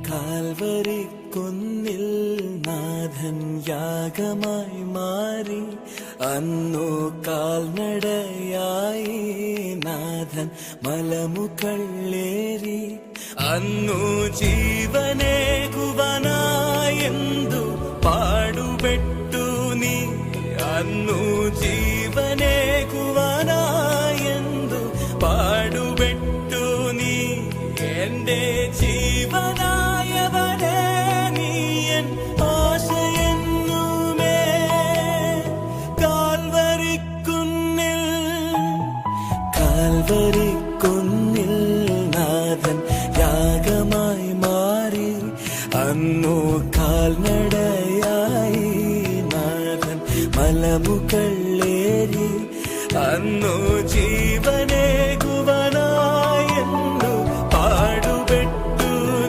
Calvary കുന്നിൽ നാഥൻ യാഗമായി മാറി അന്നു കാൽനടയായി നാഥൻ മലമുകളേറി അന്നു ജീവനേകുവാനായെന്തു പാടുപെട്ടു നീ അന്നു ജീവനേകുവാനായെന്തു പാടുപെട്ടു നീ എന്റെ ജീവനായവനെ നീയൻ ആശയെന്നുമേ കാൽവരിക്കുന്നിൽ നാഥൻ യാഗമായി മാറി അന്നു കാൽനടയായി നാഥൻ മലമുകളേറി അന്നു ജീവനെ